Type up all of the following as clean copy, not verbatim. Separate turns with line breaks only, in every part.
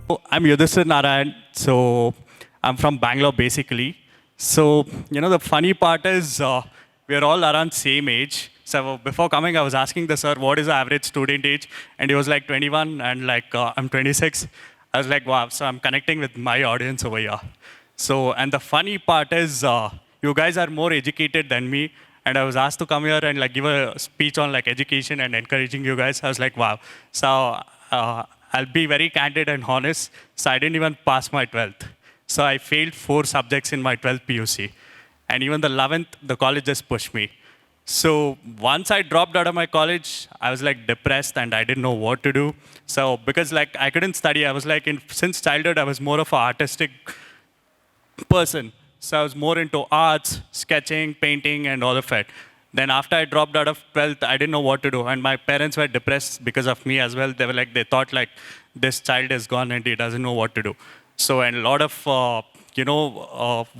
I'm Yudister Narayan. So I'm from Bangalore basically. So, the funny part is we're all around same age. So before coming, I was asking the sir, what is the average student age? And he was like 21 and I'm 26. I was like, wow, so I'm connecting with my audience over here. So, and the funny part is you guys are more educated than me. And I was asked to come here and give a speech on education and encouraging you guys. I was like, wow. So uh, I'll be very candid and honest. So I didn't even pass my 12th. So I failed 4 subjects in my 12th PUC. And even the 11th, the college just pushed me. So once I dropped out of my college, I was depressed and I didn't know what to do. So because I couldn't study, I was since childhood, I was more of an artistic person. So I was more into arts, sketching, painting, and all of it. Then after I dropped out of 12th, I didn't know what to do. And my parents were depressed because of me as well. They were they thought this child is gone and he doesn't know what to do. So, and a lot of,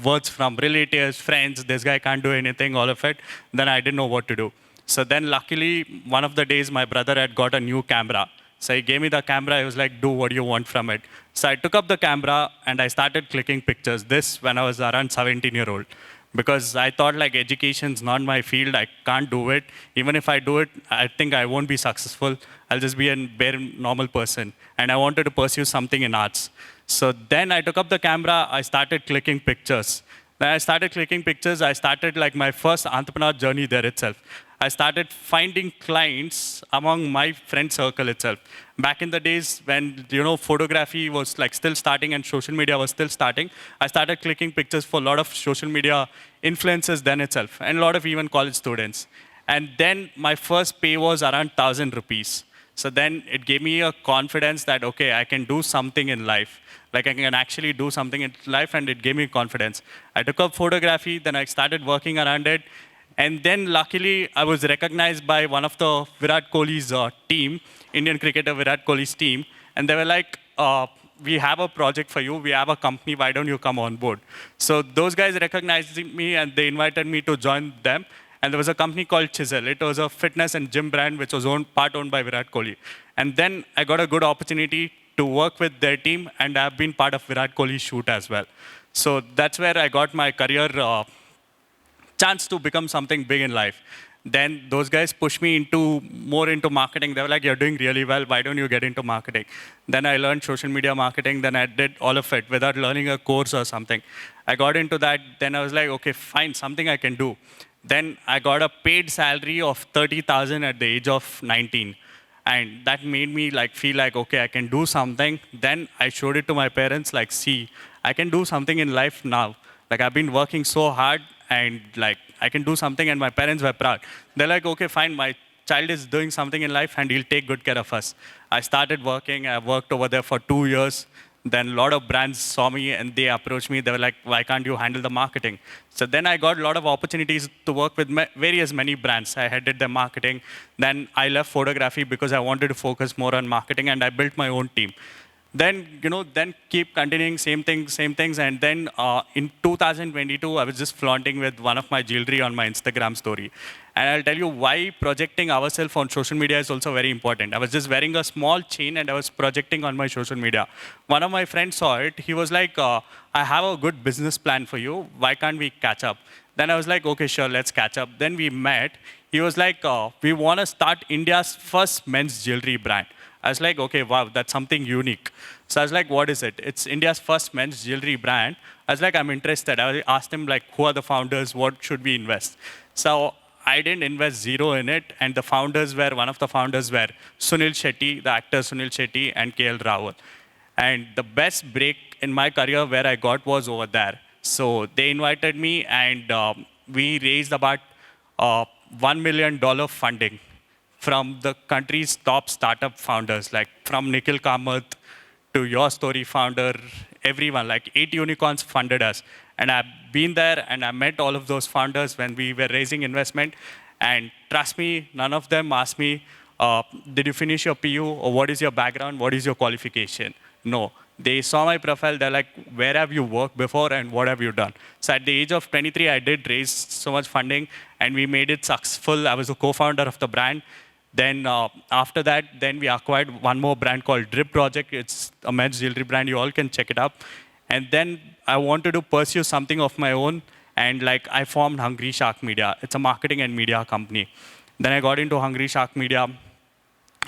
words from relatives, friends, this guy can't do anything, all of it. Then I didn't know what to do. So then luckily, one of the days, my brother had got a new camera. So he gave me the camera. He was like, do what you want from it. So I took up the camera and I started clicking pictures. This when I was around 17-year-old. Because I thought education's not my field. I can't do it. Even if I do it, I think I won't be successful. I'll just be a bare normal person. And I wanted to pursue something in arts. So then I took up the camera. I started clicking pictures. Then I started clicking pictures. I started my first entrepreneur journey there itself. I started finding clients among my friend circle itself. Back in the days when photography was still starting and social media was still starting, I started clicking pictures for a lot of social media influencers then itself, and a lot of even college students. And then my first pay was around 1,000 rupees. So then it gave me a confidence that, okay, I can do something in life. I can actually do something in life, and it gave me confidence. I took up photography, then I started working around it. And then luckily, I was recognized by one of the Virat Kohli's team, Indian cricketer Virat Kohli's team. And they were like, we have a project for you. We have a company. Why don't you come on board? So those guys recognized me and they invited me to join them. And there was a company called Chisel. It was a fitness and gym brand which was part owned by Virat Kohli. And then I got a good opportunity to work with their team, and I've been part of Virat Kohli's shoot as well. So that's where I got my career chance to become something big in life. Then those guys pushed me more into marketing. They were like, you're doing really well. Why don't you get into marketing? Then I learned social media marketing. Then I did all of it without learning a course or something. I got into that. Then I was like, okay, fine, something I can do. Then I got a paid salary of 30,000 at the age of 19. And that made me feel okay, I can do something. Then I showed it to my parents, see, I can do something in life now. I've been working so hard and I can do something, and my parents were proud. They're like, okay, fine, my child is doing something in life and he'll take good care of us. I started working. I worked over there for 2 years. Then a lot of brands saw me and they approached me. They were like, why can't you handle the marketing? So then I got a lot of opportunities to work with many brands. I headed the marketing. Then I left photography because I wanted to focus more on marketing, and I built my own team. Then, then keep continuing, same things. And then in 2022, I was just flaunting with one of my jewelry on my Instagram story. And I'll tell you why projecting ourselves on social media is also very important. I was just wearing a small chain and I was projecting on my social media. One of my friends saw it. He was like, I have a good business plan for you. Why can't we catch up? Then I was like, okay, sure, let's catch up. Then we met. He was like, we want to start India's first men's jewelry brand. I was like, okay, wow, that's something unique. So I was like, what is it? It's India's first men's jewelry brand. I was like, I'm interested. I asked him, who are the founders? What should we invest? So I didn't invest zero in it. And one of the founders were Sunil Shetty, the actor Sunil Shetty, and KL Rahul. And the best break in my career where I got was over there. So they invited me, and we raised about $1 million funding from the country's top startup founders, from Nikhil Kamath to Your Story founder, everyone, 8 unicorns funded us. And I've been there and I met all of those founders when we were raising investment. And trust me, none of them asked me, did you finish your PU, or what is your background, what is your qualification? No. They saw my profile, they're like, where have you worked before and what have you done? So at the age of 23, I did raise so much funding and we made it successful. I was a co-founder of the brand. Then after that, then we acquired one more brand called Drip Project. It's a men's jewelry brand. You all can check it up. And then I wanted to pursue something of my own. And like I formed Hungry Shark Media. It's a marketing and media company. Then I got into Hungry Shark Media.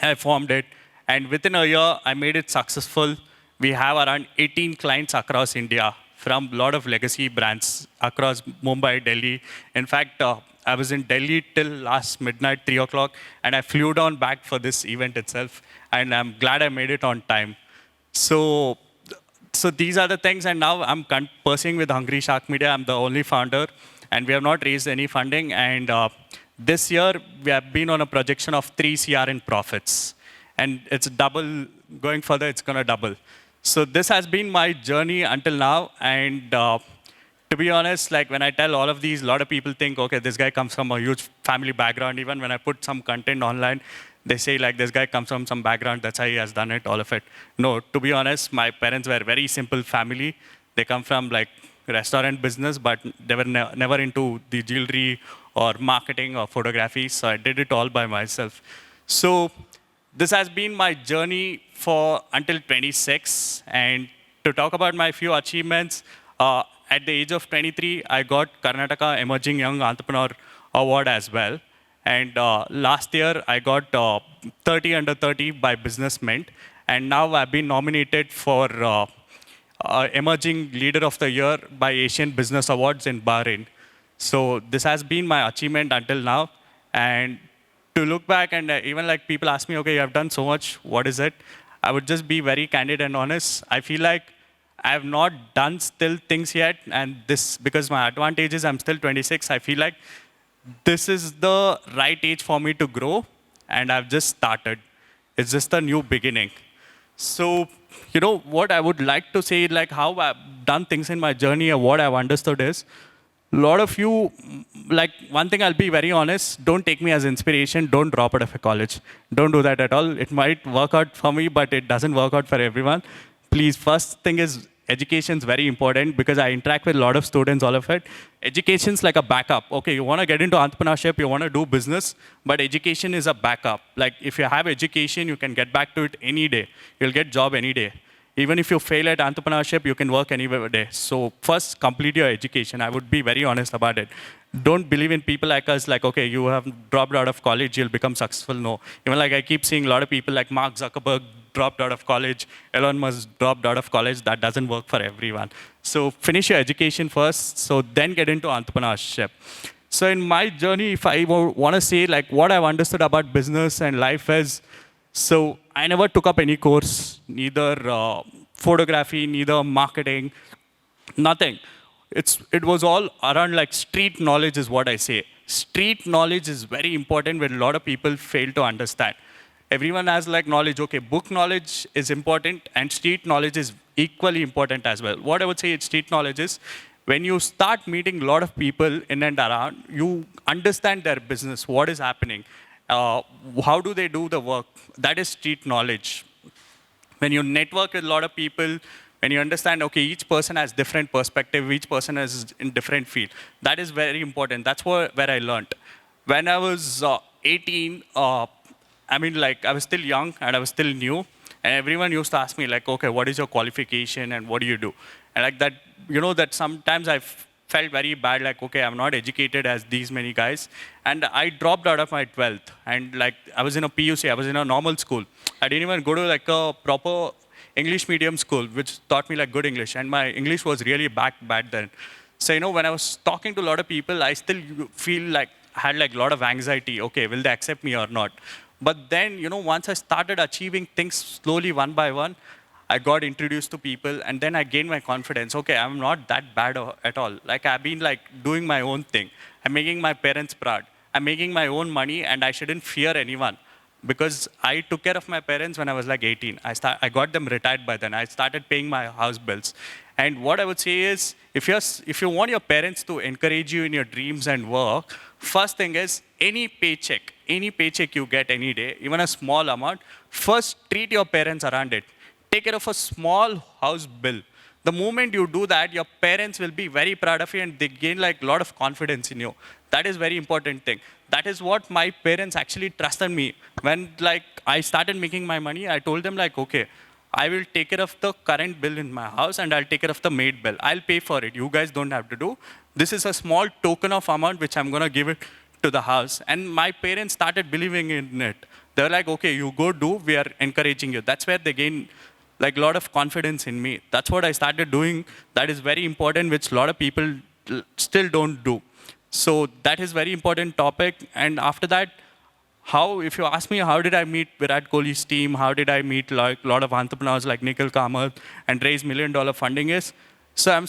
I formed it. And within a year, I made it successful. We have around 18 clients across India from a lot of legacy brands across Mumbai, Delhi. In fact, I was in Delhi till last midnight, 3 o'clock, and I flew down back for this event itself. And I'm glad I made it on time. So, so these are the things, and now I'm pursuing with Hungry Shark Media. I'm the only founder, and we have not raised any funding. And this year, we have been on a projection of 3 CR in profits. And it's double, going further, it's going to double. So this has been my journey until now. And to be honest, like when I tell all of these, a lot of people think, okay, this guy comes from a huge family background. Even when I put some content online, they say like this guy comes from some background, that's how he has done it, all of it. No, to be honest, my parents were very simple family. They come from like restaurant business, but they were never into the jewelry or marketing or photography. So I did it all by myself. So this has been my journey for until 26. And to talk about my few achievements, at the age of 23, I got Karnataka Emerging Young Entrepreneur Award as well. And last year, I got 30 under 30 by Business Mint. And now I've been nominated for Emerging Leader of the Year by Asian Business Awards in Bahrain. So this has been my achievement until now. And to look back and even like people ask me, okay, you have done so much, what is it? I would just be very candid and honest. I feel like I have not done still things yet. And this, because my advantage is I'm still 26, I feel like this is the right age for me to grow. And I've just started. It's just a new beginning. So, you know, what I would like to say, like how I've done things in my journey or what I've understood is, a lot of you, like one thing I'll be very honest, don't take me as inspiration, don't drop out of a college. Don't do that at all. It might work out for me, but it doesn't work out for everyone. Please, first thing is education is very important because I interact with a lot of students, all of it. Education's like a backup. Okay, you want to get into entrepreneurship, you want to do business, but education is a backup. Like if you have education, you can get back to it any day. You'll get job any day. Even if you fail at entrepreneurship, you can work any day. So first, complete your education. I would be very honest about it. Don't believe in people like us, like, okay, you have dropped out of college, you'll become successful. No. Even like I keep seeing a lot of people like Mark Zuckerberg dropped out of college, Elon Musk dropped out of college. That doesn't work for everyone. So finish your education first, so then get into entrepreneurship. So in my journey, if I want to say like what I've understood about business and life is, so I never took up any course, neither photography, neither marketing, nothing. It was all around like street knowledge is what I say. Street knowledge is very important when a lot of people fail to understand. Everyone has like knowledge, okay, book knowledge is important and street knowledge is equally important as well. What I would say street knowledge is, when you start meeting a lot of people in and around, you understand their business, what is happening. How do they do the work? That is street knowledge. When you network with a lot of people, when you understand, okay, each person has different perspective, each person is in different field. That is very important. That's where I learned. When I was 18, I mean, like, I was still young and I was still new. And everyone used to ask me, like, okay, what is your qualification and what do you do? And like that, you know, that sometimes I felt very bad, like, okay, I'm not educated as these many guys. And I dropped out of my 12th. And like, I was in a PUC, I was in a normal school. I didn't even go to like a proper English medium school, which taught me like good English. And my English was really bad then. So, you know, when I was talking to a lot of people, I still feel like I had like a lot of anxiety. Okay, will they accept me or not? But then, you know, once I started achieving things slowly one by one, I got introduced to people and then I gained my confidence. Okay, I'm not that bad at all. Like I've been like doing my own thing. I'm making my parents proud. I'm making my own money and I shouldn't fear anyone. Because I took care of my parents when I was like 18. I got them retired by then. I started paying my house bills. And what I would say is, if you want your parents to encourage you in your dreams and work, first thing is, any paycheck you get any day, even a small amount, first treat your parents around it. Take care of a small house bill. The moment you do that, your parents will be very proud of you and they gain like a lot of confidence in you. That is very important thing. That is what my parents actually trusted me. When like I started making my money, I told them like, okay, I will take care of the current bill in my house and I'll take care of the maid bill. I'll pay for it. You guys don't have to do. This is a small token of amount which I'm going to give it to the house. And my parents started believing in it. They were like, okay, you go do, we are encouraging you. That's where they gain like a lot of confidence in me. That's what I started doing. That is very important, which a lot of people still don't do. So that is very important topic. And after that, how, if you ask me, how did I meet Virat Kohli's team? How did I meet like a lot of entrepreneurs like Nikhil Kamath and raise $1 million funding is? So I'm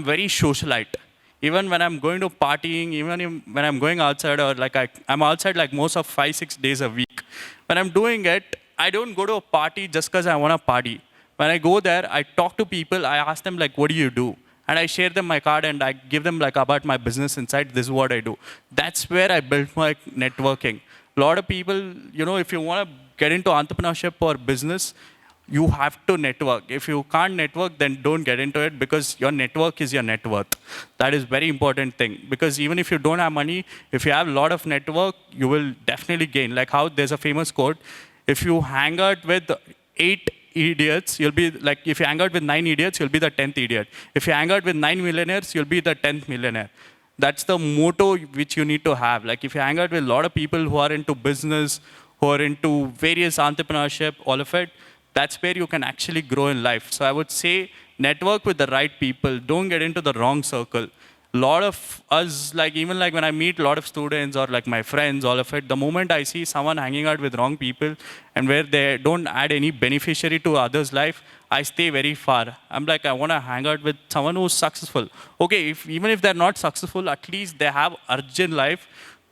very socialite. Even when I'm going to partying, when I'm going outside or like I'm outside like most of 5-6 days a week. When I'm doing it, I don't go to a party just because I want to party. When I go there, I talk to people, I ask them like, what do you do? And I share them my card and I give them like about my business inside, this is what I do. That's where I built my networking. A lot of people, if you want to get into entrepreneurship or business, you have to network. If you can't network, then don't get into it because your network is your net worth. That is very important thing. Because even if you don't have money, if you have a lot of network, you will definitely gain. Like how there's a famous quote, if you hang out with 8 idiots, you'll be like, if you hang out with 9 idiots, you'll be the 10th idiot. If you hang out with 9 millionaires, you'll be the 10th millionaire. That's the motto which you need to have. Like if you hang out with a lot of people who are into business, who are into various entrepreneurship, all of it, that's where you can actually grow in life. So I would say network with the right people. Don't get into the wrong circle. A lot of us, like even like when I meet a lot of students or like my friends, all of it, the moment I see someone hanging out with wrong people and where they don't add any beneficiary to others' life, I stay very far. I'm like, I want to hang out with someone who's successful. Okay, even if they're not successful, at least they have urgent life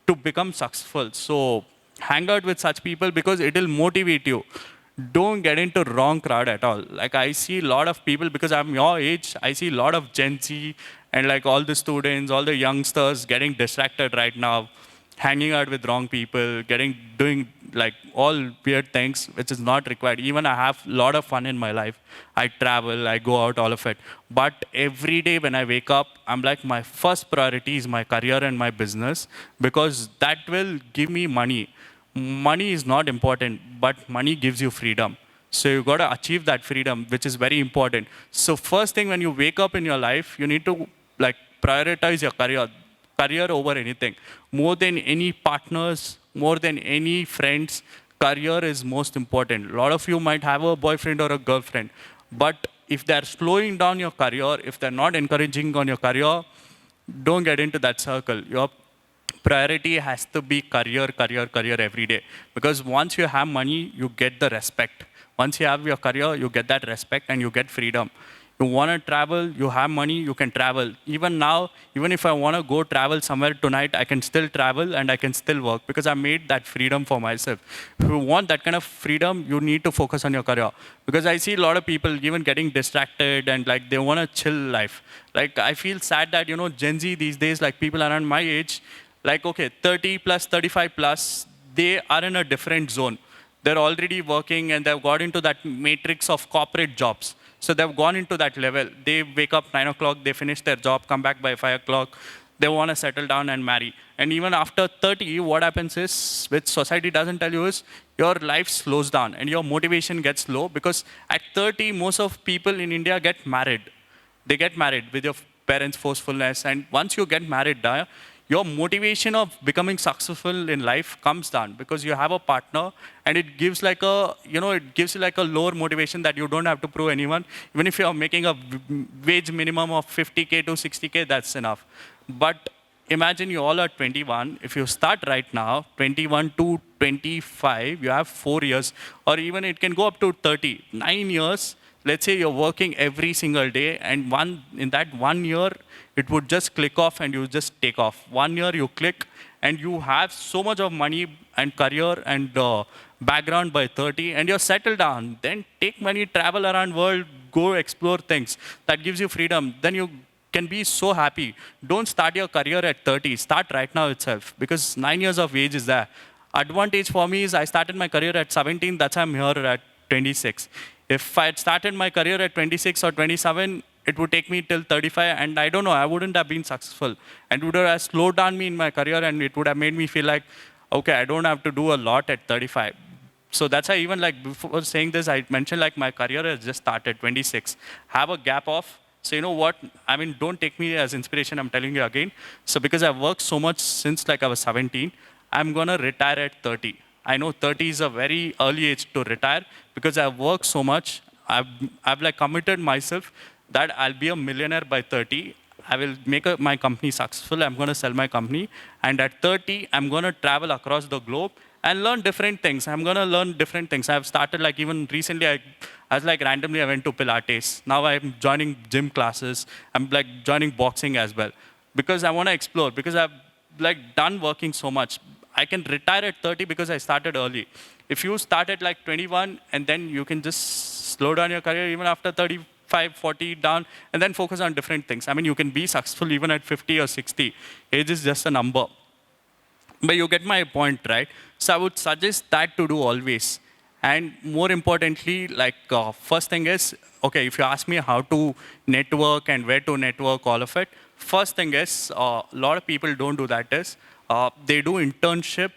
to become successful. So hang out with such people because it will motivate you. Don't get into wrong crowd at all. Like I see a lot of people, because I'm your age, I see a lot of Gen Z and like all the students, all the youngsters getting distracted right now, hanging out with wrong people, doing like all weird things, which is not required. Even I have a lot of fun in my life. I travel, I go out, all of it. But every day when I wake up, I'm like, my first priority is my career and my business, because that will give me money. Money is not important, but money gives you freedom. So you got to achieve that freedom, which is very important. So first thing when you wake up in your life, you need to like prioritize your career over anything. More than any partners, more than any friends, career is most important. A lot of you might have a boyfriend or a girlfriend, but if they're slowing down your career, if they're not encouraging on your career, don't get into that circle. Your priority has to be career every day. Because once you have money, you get the respect. Once you have your career, you get that respect and you get freedom. You want to travel, you have money, you can travel. Even now, even if I want to go travel somewhere tonight, I can still travel and I can still work because I made that freedom for myself. If you want that kind of freedom, you need to focus on your career. Because I see a lot of people even getting distracted and like they want a chill life. Like I feel sad that, Gen Z these days, like people around my age, like, okay, 30 plus, 35 plus, they are in a different zone. They're already working and they've got into that matrix of corporate jobs. So they've gone into that level. They wake up 9 o'clock, they finish their job, come back by 5 o'clock. They want to settle down and marry. And even after 30, what happens is, which society doesn't tell you is, your life slows down and your motivation gets low, because at 30, most of people in India get married. They get married with your parents' forcefulness. And once you get married, your motivation of becoming successful in life comes down, because you have a partner and it gives like it gives you like a lower motivation that you don't have to prove anyone. Even if you're making a wage minimum of 50K to 60K, that's enough. But imagine you all are 21. If you start right now, 21 to 25, you have 4 years, or even it can go up to 30, 9 years. Let's say you're working every single day, and in that 1 year, it would just click off and you just take off. 1 year you click and you have so much of money and career and background by 30 and you're settled down. Then take money, travel around world, go explore things. That gives you freedom. Then you can be so happy. Don't start your career at 30. Start right now itself, because 9 years of age is there. Advantage for me is I started my career at 17. That's why I'm here at 26. If I had started my career at 26 or 27, it would take me till 35, and I don't know, I wouldn't have been successful. And it would have slowed down me in my career, and it would have made me feel like, okay, I don't have to do a lot at 35. So that's why even like before saying this, I mentioned like my career has just started, 26. Have a gap off. So you know what? I mean, don't take me as inspiration, I'm telling you again. So because I've worked so much since like I was 17, I'm gonna retire at 30. I know 30 is a very early age to retire because I've worked so much. I've like committed myself that I'll be a millionaire by 30. I will make my company successful. I'm going to sell my company. And at 30, I'm going to travel across the globe and learn different things. I'm going to learn different things. I've started like even recently, I was like randomly, I went to Pilates. Now I'm joining gym classes. I'm like joining boxing as well because I want to explore, because I've like done working so much. I can retire at 30 because I started early. If you start at like 21 and then you can just slow down your career even after 35, 40 down and then focus on different things. I mean, you can be successful even at 50 or 60. Age is just a number. But you get my point, right? So I would suggest that to do always. And more importantly, like first thing is, okay, if you ask me how to network and where to network, all of it, first thing is, a lot of people don't do that is, they do internship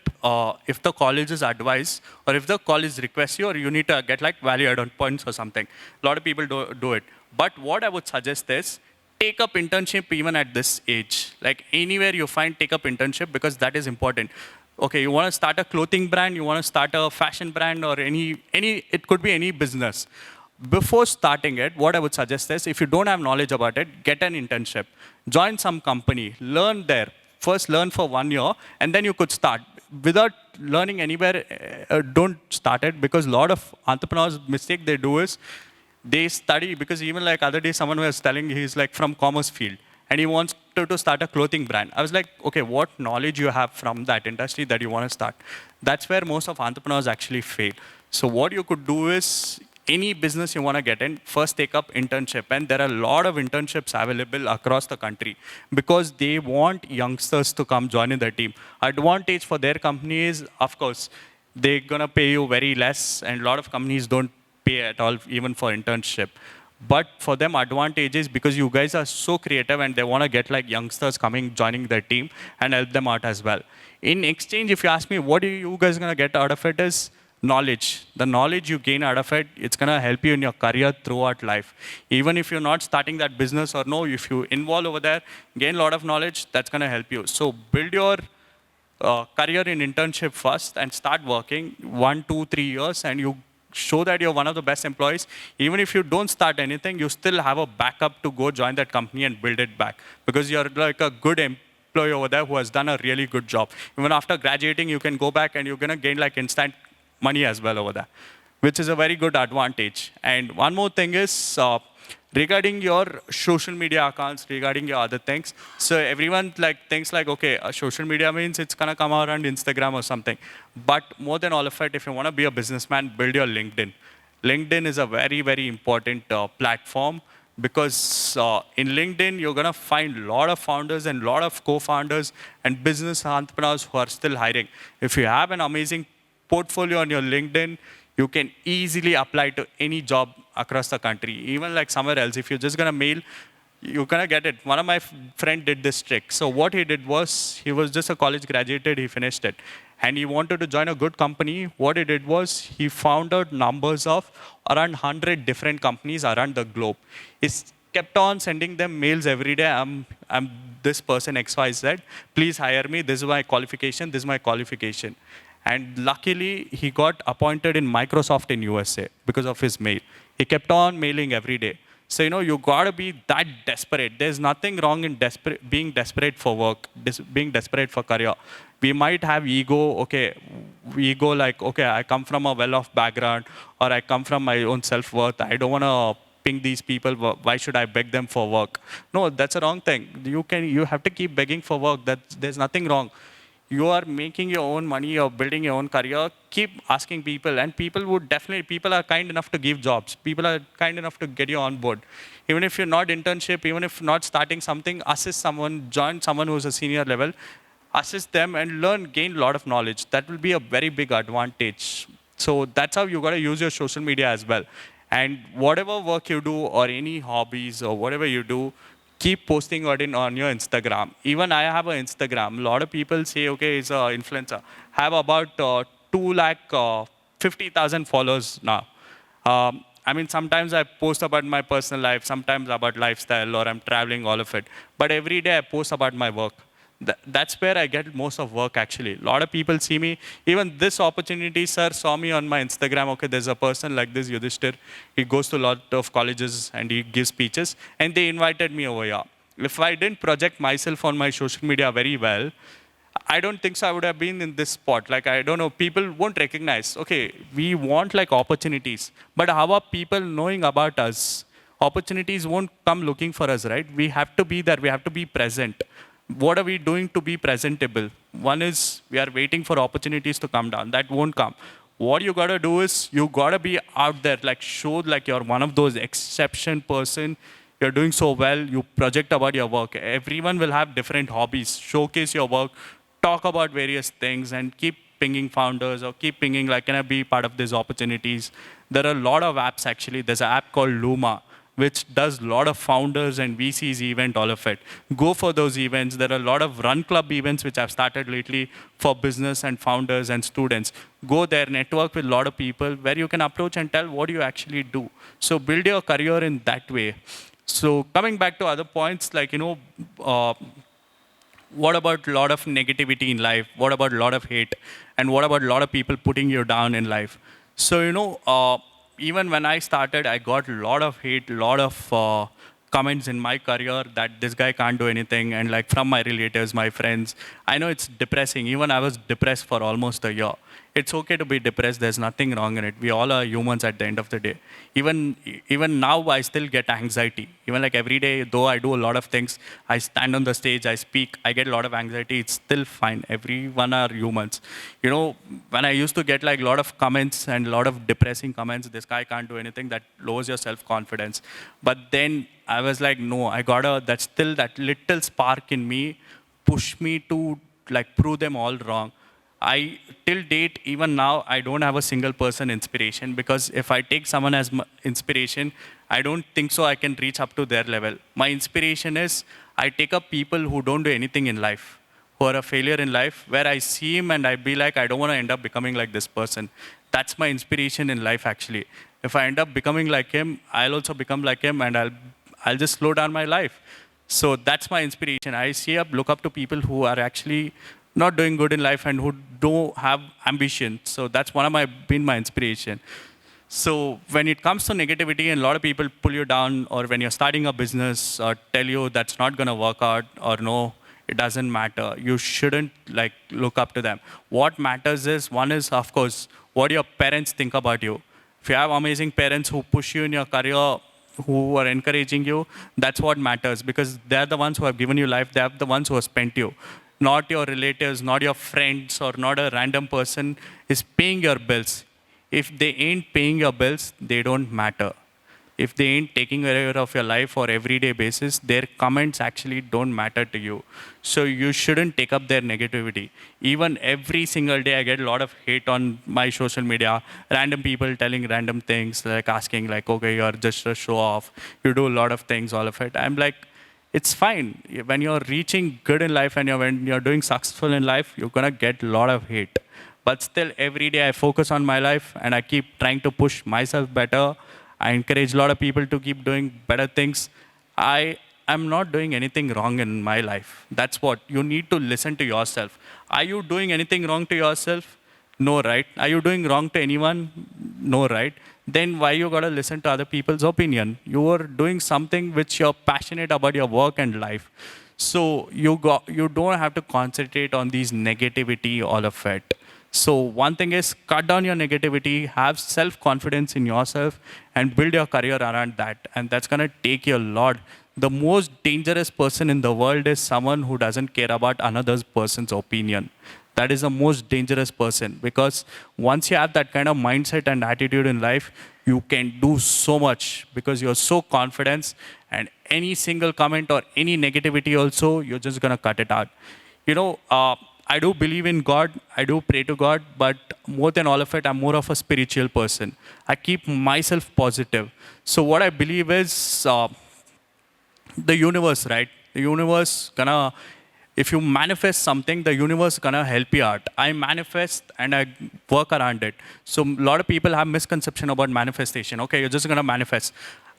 if the college is advised or if the college requests you or you need to get like value add-on points or something. A lot of people do it. But what I would suggest is take up internship even at this age. Like anywhere you find, take up internship because that is important. Okay, you want to start a clothing brand, you want to start a fashion brand or it could be any business. Before starting it, what I would suggest is if you don't have knowledge about it, get an internship. Join some company, learn there. First learn for 1 year and then you could start. Without learning anywhere, don't start it because a lot of entrepreneurs, mistake they do is they study, because even like other day someone was telling he's like from commerce field and he wants to start a clothing brand. I was like, okay, what knowledge you have from that industry that you want to start? That's where most of entrepreneurs actually fail. So what you could do is, any business you want to get in, first take up internship. And there are a lot of internships available across the country because they want youngsters to come join in their team. Advantage for their company is, of course, they're going to pay you very less, and a lot of companies don't pay at all, even for internship. But for them, advantage is because you guys are so creative and they want to get like youngsters coming, joining their team and help them out as well. In exchange, if you ask me, what are you guys going to get out of it is, knowledge. The knowledge you gain out of it, it's going to help you in your career throughout life. Even if you're not starting that business or no, if you involve over there, gain a lot of knowledge, that's going to help you. So build your career in internship first and start working 1, 2, 3 years and you show that you're one of the best employees. Even if you don't start anything, you still have a backup to go join that company and build it back because you're like a good employee over there who has done a really good job. Even after graduating, you can go back and you're going to gain like instant money as well over there, which is a very good advantage. And one more thing is regarding your social media accounts, regarding your other things. So everyone like thinks like, okay, social media means it's gonna come out on Instagram or something. But more than all of it, if you want to be a businessman, build your LinkedIn. LinkedIn is a very, very important platform because in LinkedIn, you're gonna find a lot of founders and a lot of co-founders and business entrepreneurs who are still hiring. If you have an amazing portfolio on your LinkedIn, you can easily apply to any job across the country, even like somewhere else. If you're just gonna mail, you're gonna get it. One of my friend did this trick. So what he did was, he was just a college graduated, he finished it. And he wanted to join a good company. What he did was, he found out numbers of around 100 different companies around the globe. He kept on sending them mails every day. I'm this person XYZ, please hire me, this is my qualification, this is my qualification. And luckily, he got appointed in Microsoft in USA because of his mail. He kept on mailing every day. So, you know, you gotta be that desperate. There's nothing wrong in being desperate for work, being desperate for career. We might have ego, okay, ego like, okay, I come from a well-off background, or I come from my own self-worth. I don't wanna ping these people, why should I beg them for work? No, that's a wrong thing. You have to keep begging for work. There's nothing wrong. You are making your own money, you're building your own career, keep asking people. And people are kind enough to give jobs. People are kind enough to get you on board. Even if you're not internship, even if not starting something, assist someone, join someone who's a senior level, assist them and gain a lot of knowledge. That will be a very big advantage. So that's how you got to use your social media as well. And whatever work you do or any hobbies or whatever you do, keep posting it on your Instagram. Even I have an Instagram. A lot of people say, okay, he's an influencer. Have about 2 lakh 50,000 followers now. I mean, sometimes I post about my personal life, sometimes about lifestyle, or I'm traveling, all of it. But every day I post about my work. That's where I get most of work, actually. A lot of people see me. Even this opportunity, sir, saw me on my Instagram. Okay, there's a person like this, Yudister. He goes to a lot of colleges and he gives speeches. And they invited me over here. If I didn't project myself on my social media very well, I don't think so I would have been in this spot. Like, I don't know, people won't recognize. Okay, we want like opportunities, but how are people knowing about us? Opportunities won't come looking for us, right? We have to be there, we have to be present. What are we doing to be presentable? One is we are waiting for opportunities to come down. That won't come. What you gotta do is you gotta be out there, like show like you're one of those exception person. You're doing so well, you project about your work. Everyone will have different hobbies. Showcase your work, talk about various things, and keep pinging founders or keep pinging like, can I be part of these opportunities? There are a lot of apps actually. There's an app called Luma, which does a lot of founders and VCs event, all of it. Go for those events. There are a lot of run club events which I've started lately for business and founders and students. Go there, network with a lot of people where you can approach and tell what you actually do. So build your career in that way. So coming back to other points, like, what about a lot of negativity in life? What about a lot of hate? And what about a lot of people putting you down in life? So, even when I started, I got a lot of hate, a lot of comments in my career that this guy can't do anything. And like from my relatives, my friends, I know it's depressing. Even I was depressed for almost a year. It's okay to be depressed. There's nothing wrong in it. We all are humans at the end of the day. Even now, I still get anxiety. Even like every day, though I do a lot of things, I stand on the stage, I speak, I get a lot of anxiety. It's still fine. Everyone are humans. When I used to get like a lot of comments and a lot of depressing comments, this guy can't do anything, that lowers your self-confidence. But then I was like, no, that's still that little spark in me, push me to like prove them all wrong. Till date, even now, I don't have a single person inspiration, because if I take someone as inspiration, I don't think so I can reach up to their level. My inspiration is I take up people who don't do anything in life, who are a failure in life, where I see him and I be like, I don't want to end up becoming like this person. That's my inspiration in life, actually. If I end up becoming like him, I'll also become like him, and I'll just slow down my life. So that's my inspiration. I look up to people who are actually not doing good in life and who don't have ambition. So that's been my inspiration. So when it comes to negativity, and a lot of people pull you down, or when you're starting a business or tell you that's not going to work out, or no, it doesn't matter, you shouldn't like look up to them. What matters is, one is, of course, what your parents think about you. If you have amazing parents who push you in your career, who are encouraging you, that's what matters, because they're the ones who have given you life. They're the ones who have spent you. Not your relatives, not your friends, or not a random person is paying your bills. If they ain't paying your bills, they don't matter. If they ain't taking care of your life for everyday basis, their comments actually don't matter to you. So you shouldn't take up their negativity. Even every single day, I get a lot of hate on my social media. Random people telling random things, like asking like, okay, you're just a show off. You do a lot of things, all of it. I'm like, it's fine. When you're reaching good in life and when you're doing successful in life, you're going to get a lot of hate. But still, every day I focus on my life and I keep trying to push myself better. I encourage a lot of people to keep doing better things. I am not doing anything wrong in my life. That's what you need to listen to yourself. Are you doing anything wrong to yourself? No, right? Are you doing wrong to anyone? No, right? Then why you gotta listen to other people's opinion? You are doing something which you're passionate about, your work and life. So you don't have to concentrate on these negativity, all of it. So one thing is, cut down your negativity, have self-confidence in yourself, and build your career around that. And that's gonna take you a lot. The most dangerous person in the world is someone who doesn't care about another person's opinion. That is the most dangerous person, because once you have that kind of mindset and attitude in life, you can do so much because you're so confident, and any single comment or any negativity also, you're just going to cut it out. I do believe in God, I do pray to God, but more than all of it, I'm more of a spiritual person. I keep myself positive. So what I believe is the universe, right? The universe gonna, if you manifest something, the universe gonna help you out. I manifest and I work around it. So a lot of people have misconception about manifestation. Okay, you're just gonna manifest.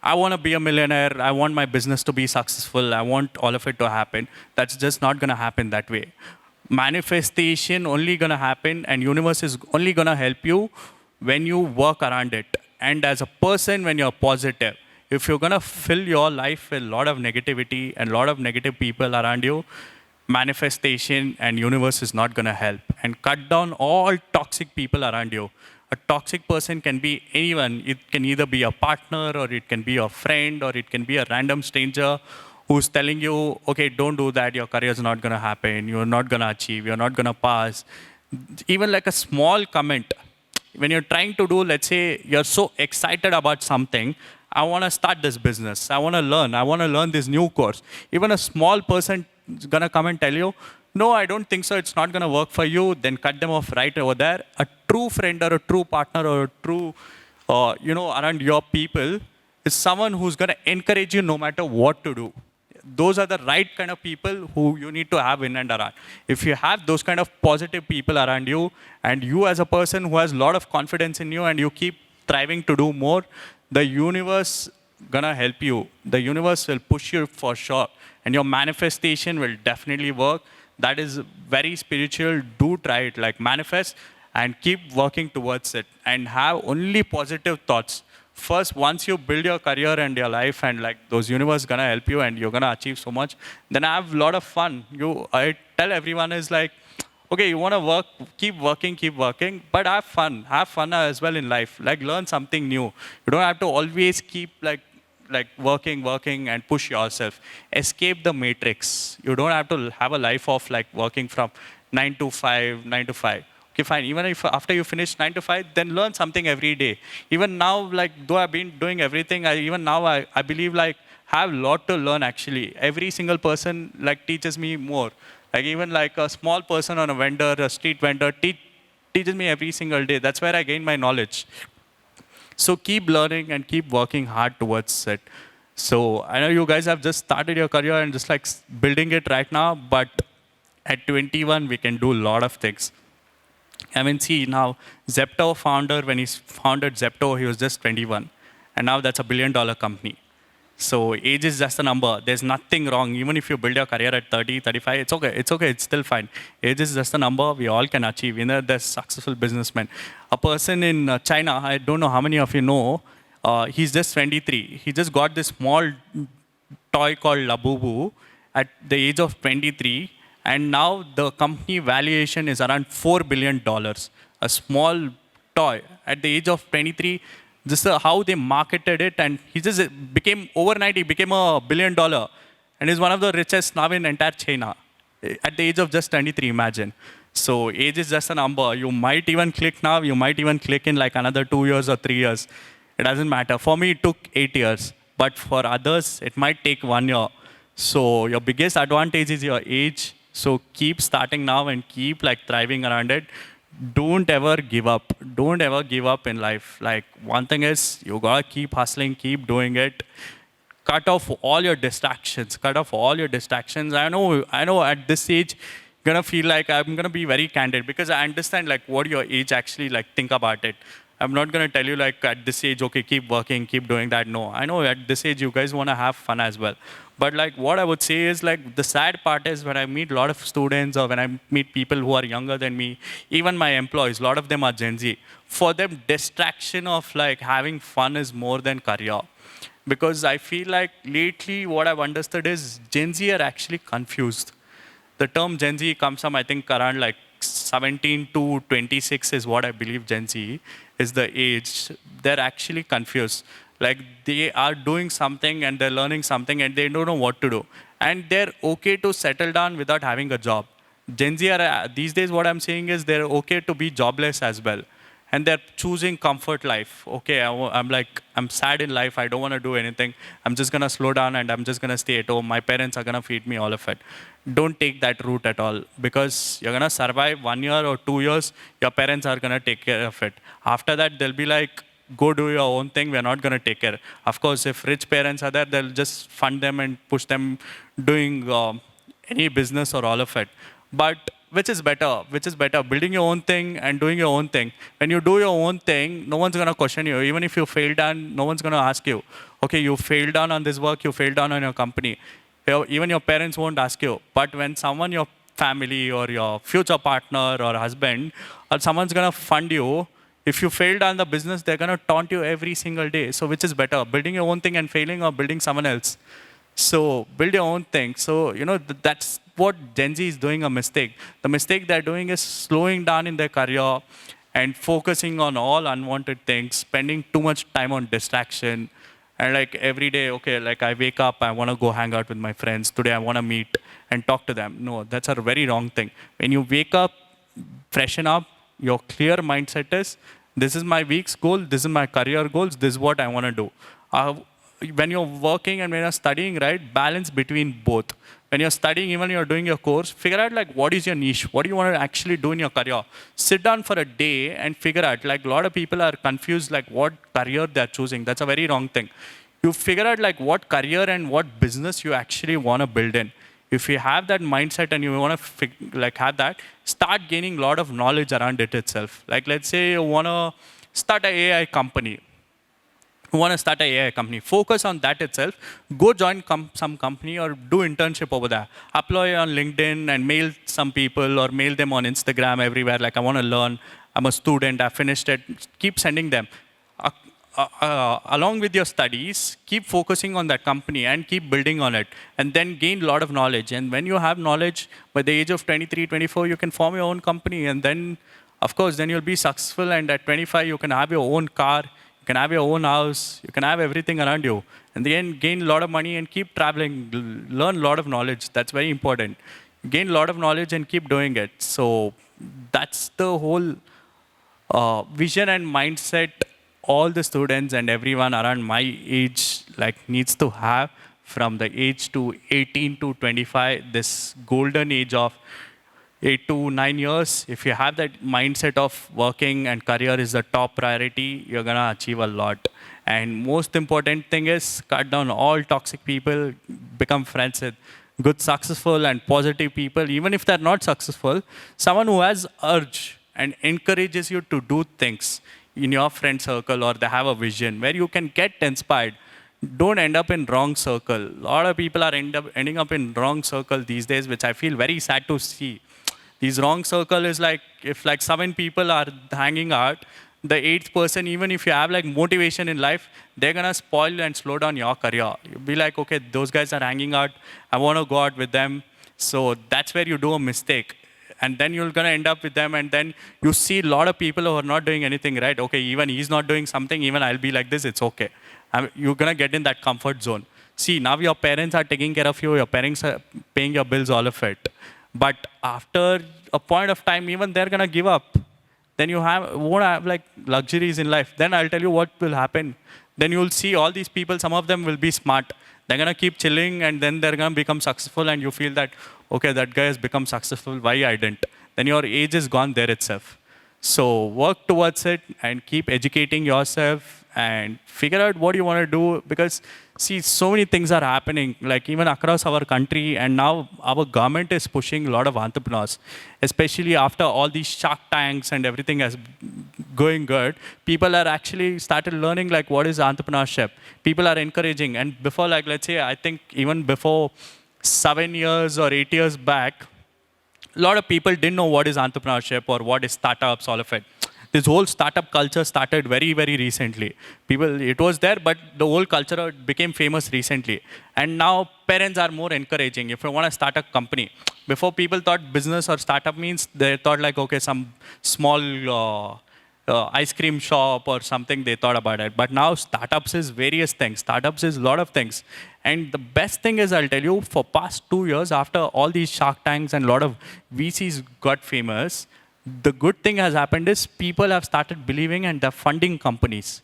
I want to be a millionaire. I want my business to be successful. I want all of it to happen. That's just not gonna happen that way. Manifestation only gonna happen, and universe is only gonna help you when you work around it. And as a person, when you're positive, if you're gonna fill your life with a lot of negativity and a lot of negative people around you, manifestation and universe is not gonna help. And cut down all toxic people around you. A toxic person can be anyone. It can either be a partner, or it can be a friend, or it can be a random stranger who's telling you, okay, don't do that, your career is not gonna happen, you're not gonna achieve, you're not gonna pass. Even like a small comment, when you're trying to do, let's say you're so excited about something, I want to start this business, I want to learn this new course. Even a small person is going to come and tell you, no, I don't think so, it's not going to work for you, then cut them off right over there. A true friend or a true partner or a true, around your people is someone who's going to encourage you no matter what to do. Those are the right kind of people who you need to have in and around. If you have those kind of positive people around you, and you as a person who has a lot of confidence in you, and you keep striving to do more, the universe gonna help you. The universe will push you for sure. And your manifestation will definitely work. That is very spiritual. Do try it, like manifest and keep working towards it, and have only positive thoughts. First, once you build your career and your life, and like those universe gonna help you and you're gonna achieve so much, then have a lot of fun. I tell everyone is like, okay, you wanna work, keep working, but have fun as well in life. Like learn something new. You don't have to always keep like working and push yourself. Escape the matrix. You don't have to have a life of like working from 9 to 5. Okay, fine. Even if after you finish 9 to 5, then learn something every day. Even now, like though I've been doing everything, I believe like have a lot to learn actually. Every single person like teaches me more. Like even like a small person on a street vendor teaches me every single day. That's where I gain my knowledge. So keep learning and keep working hard towards it. So I know you guys have just started your career and just like building it right now, but at 21, we can do a lot of things. I mean, see now, Zepto founder, when he founded Zepto, he was just 21. And now that's $1 billion company. So age is just a number. There's nothing wrong. Even if you build your career at 30, 35, it's okay. It's still fine. Age is just a number. We all can achieve. You know, there's successful businessmen. A person in China, I don't know how many of you know, he's just 23. He just got this small toy called Labubu at the age of 23. And now the company valuation is around $4 billion. A small toy at the age of 23. This is how they marketed it, and he just became, overnight, he became $1 billion. And he's one of the richest now in entire China. At the age of just 23, imagine. So age is just a number. You might even click now, you might even click in like another 2 years or 3 years. It doesn't matter. For me, it took 8 years. But for others, it might take 1 year. So your biggest advantage is your age. So keep starting now and keep like thriving around it. Don't ever give up. Don't ever give up in life. Like one thing is you gotta keep hustling, keep doing it. Cut off all your distractions. Cut off all your distractions. I know at this age, you're gonna feel like I'm gonna be very candid because I understand like what your age actually like think about it. I'm not gonna tell you like at this age, okay, keep working, keep doing that. No, I know at this age you guys wanna have fun as well. But like what I would say is like the sad part is when I meet a lot of students or when I meet people who are younger than me, even my employees, a lot of them are Gen Z. For them, distraction of like having fun is more than career. Because I feel like lately what I've understood is Gen Z are actually confused. The term Gen Z comes from I think around like 17 to 26 is what I believe Gen Z is the age. They're actually confused. Like they are doing something and they're learning something and they don't know what to do. And they're okay to settle down without having a job. Gen Z are, these days what I'm saying is they're okay to be jobless as well. and they're choosing comfort life. Okay, I'm like, I'm sad in life. I don't want to do anything. I'm just going to slow down and I'm just going to stay at home. My parents are going to feed me, all of it. Don't take that route at all, because you're going to survive 1 year or 2 years. Your parents are going to take care of it. After that, they'll be like, go do your own thing. We're not going to take care. Of course, if rich parents are there, they'll just fund them and push them doing any business or all of it. But which is better? Which is better? Building your own thing and doing your own thing. When you do your own thing, no one's going to question you. Even if you fail down, no one's going to ask you, okay, you failed down on this work, you failed down on your company. Even your parents won't ask you. But when someone, your family or your future partner or husband, or someone's going to fund you, if you failed on the business, they're going to taunt you every single day. So which is better? Building your own thing and failing, or building someone else? So build your own thing. So, that's what Gen Z is doing a mistake. The mistake they're doing is slowing down in their career and focusing on all unwanted things, spending too much time on distraction. And like every day, okay, like I wake up, I want to go hang out with my friends. Today I want to meet and talk to them. No, that's a very wrong thing. When you wake up, freshen up, your clear mindset is, this is my week's goal, this is my career goals, this is what I want to do. When you're working and when you're studying, right, balance between both. When you're studying, even you're doing your course, figure out like what is your niche, what do you want to actually do in your career. Sit down for a day and figure out, like a lot of people are confused like what career they're choosing. That's a very wrong thing. You figure out like what career and what business you actually want to build in. If you have that mindset and you want to have that, start gaining a lot of knowledge around it itself. Like let's say you want to start an AI company. You want to start an AI company. Focus on that itself. Go join some company or do internship over there. Apply on LinkedIn and mail some people or mail them on Instagram everywhere. Like I want to learn. I'm a student. I finished it. Keep sending them. Along with your studies, keep focusing on that company and keep building on it, and then gain a lot of knowledge. And when you have knowledge, by the age of 23, 24, you can form your own company, and then, of course, then you'll be successful. And at 25, you can have your own car, you can have your own house, you can have everything around you, and then gain a lot of money and keep traveling, learn a lot of knowledge. That's very important. Gain a lot of knowledge and keep doing it. So that's the whole vision and mindset all the students and everyone around my age needs to have from the age to 18 to 25, this golden age of 8 to 9 years. If you have that mindset of working and career is the top priority, you're going to achieve a lot. And most important thing is cut down all toxic people, become friends with good, successful and positive people. Even if they're not successful, someone who has urge and encourages you to do things in your friend circle, or they have a vision where you can get inspired. Don't end up in wrong circle. A lot of people are ending up in wrong circle these days, which I feel very sad to see. These wrong circle is like, if 7 people are hanging out, the 8th person, even if you have motivation in life, they're gonna spoil and slow down your career. You'll be like, okay, those guys are hanging out, I wanna go out with them. So that's where you do a mistake. And then you're going to end up with them, and then you see a lot of people who are not doing anything right. Okay, even he's not doing something, even I'll be like this, it's okay. You're going to get in that comfort zone. See, now your parents are taking care of you, your parents are paying your bills, all of it. But after a point of time, even they're going to give up. Then you won't have luxuries in life. Then I'll tell you what will happen. Then you'll see all these people, some of them will be smart. They're going to keep chilling, and then they're going to become successful, and you feel that, okay, that guy has become successful, why I didn't? Then your age is gone there itself. So work towards it and keep educating yourself and figure out what you want to do, because see, so many things are happening, even across our country, and now our government is pushing a lot of entrepreneurs, especially after all these Shark Tanks and everything is going good. People are actually started learning what is entrepreneurship. People are encouraging, and before let's say, I think even before 7 years or 8 years back, a lot of people didn't know what is entrepreneurship or what is startups, all of it. This whole startup culture started very, very recently. It was there, but the whole culture became famous recently. And now parents are more encouraging. If you want to start a company, before people thought business or startup means, they thought okay, some small ice cream shop or something, they thought about it. But now startups is various things. Startups is a lot of things. And the best thing is, I'll tell you, for past 2 years, after all these Shark Tanks and a lot of VCs got famous, the good thing has happened is people have started believing and they're funding companies.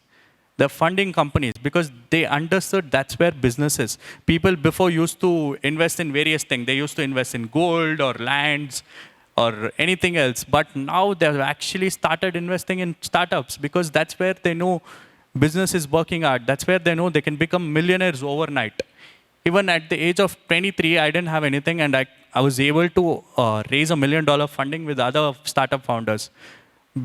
They're funding companies because they understood that's where business is. People before used to invest in various things. They used to invest in gold or lands or anything else. But now they've actually started investing in startups because that's where they know business is working out. That's where they know they can become millionaires overnight. Even at the age of 23, I didn't have anything, and I was able to raise $1 million funding with other startup founders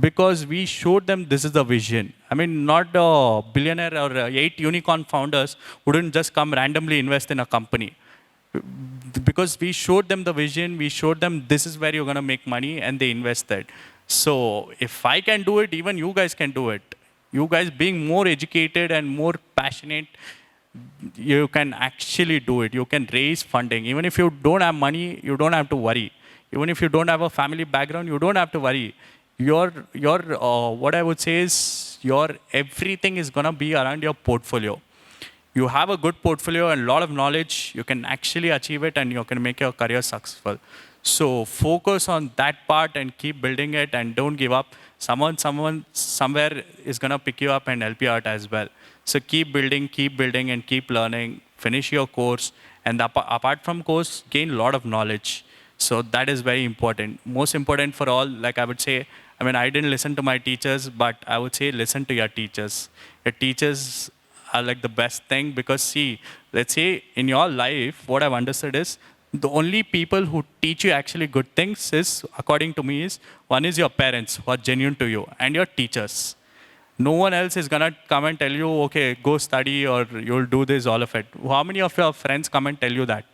because we showed them this is the vision. I mean, not a billionaire or 8 unicorn founders wouldn't just come randomly invest in a company. Because we showed them the vision, we showed them this is where you're going to make money, and they invested. So if I can do it, even you guys can do it. You guys being more educated and more passionate, you can actually do it. You can raise funding. Even if you don't have money, you don't have to worry. Even if you don't have a family background, you don't have to worry. Your what I would say is your everything is gonna be around your portfolio. You have a good portfolio and a lot of knowledge, you can actually achieve it and you can make your career successful. So focus on that part and keep building it and don't give up. Someone somewhere is gonna pick you up and help you out as well. So keep building and keep learning, finish your course, and apart from course, gain a lot of knowledge. So that is very important. Most important for all, like I would say, I mean, I didn't listen to my teachers, but I would say listen to your teachers. Your teachers are like the best thing because see, let's say in your life, what I've understood is the only people who teach you actually good things is, according to me, is one is your parents who are genuine to you and your teachers. No one else is going to come and tell you, okay, go study or you'll do this, all of it. How many of your friends come and tell you that?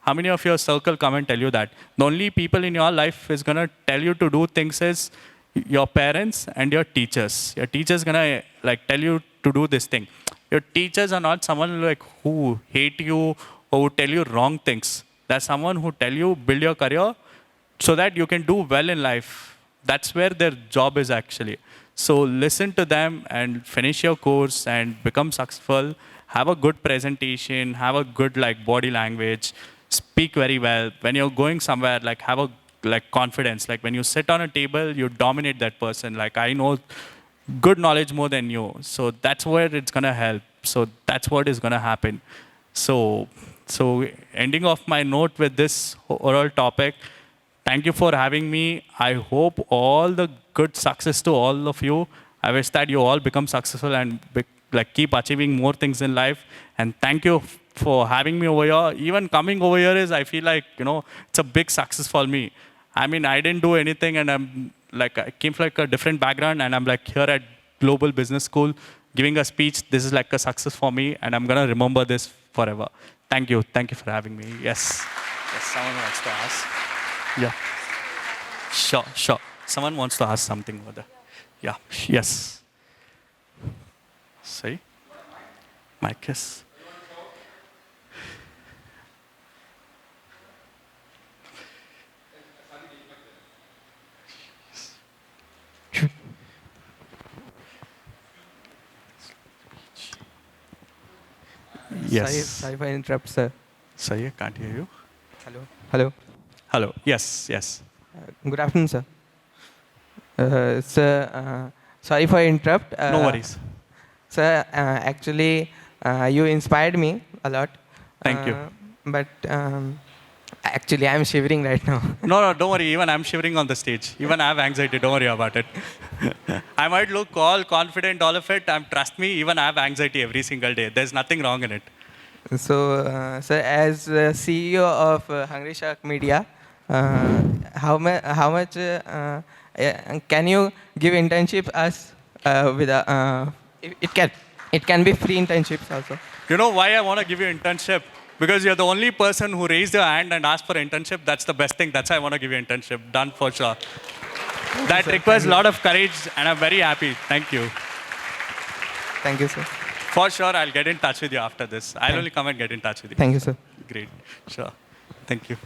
How many of your circle come and tell you that? The only people in your life is going to tell you to do things is your parents and your teachers. Your teachers going to like tell you to do this thing. Your teachers are not someone like who hate you or who tell you wrong things. They're someone who tell you build your career so that you can do well in life. That's where their job is actually. So listen to them and finish your course and become successful. Have a good presentation, have a good like body language, speak very well. When you're going somewhere, like have a like confidence. Like when you sit on a table, you dominate that person. Like I know good knowledge more than you. So that's where it's gonna help. So that's what is gonna happen. So ending off my note with this overall topic, thank you for having me. I hope all the good success to all of you. I wish that you all become successful and like keep achieving more things in life. And thank you for having me over here. Even coming over here is, I feel like, you know, it's a big success for me. I mean, I didn't do anything and I'm like, I came from like a different background and I'm like here at Global Business School giving a speech. This is like a success for me and I'm going to remember this forever. Thank you. Thank you for having me. Yes. Yes, someone wants to ask. Yeah. Sure. Someone wants to ask something over there. Yeah. Yes. Say. My kiss. Yes.
Sorry if I interrupt, sir.
Sorry, I can't hear you.
Hello.
Yes.
Good afternoon, sir. Sir, sorry if I interrupt.
No worries.
Sir, actually, you inspired me a lot.
Thank you.
But actually, I'm shivering right now.
No, don't worry. Even I'm shivering on the stage. Even I have anxiety. Don't worry about it. I might look all confident, all of it. Trust me, even I have anxiety every single day. There's nothing wrong in it.
So, sir, as CEO of Hungry Shark Media, how much can you give internship us with it can be free internships also.
You know why I want to give you internship? Because you're the only person who raised your hand and asked for internship. That's the best thing. That's why I want to give you internship. Done for sure. That requires a lot of courage and I'm very happy. Thank you.
Thank you, sir.
For sure, I'll get in touch with you after this. I'll only come and get in touch with you.
Thank you, sir.
Great. Sure. Thank you.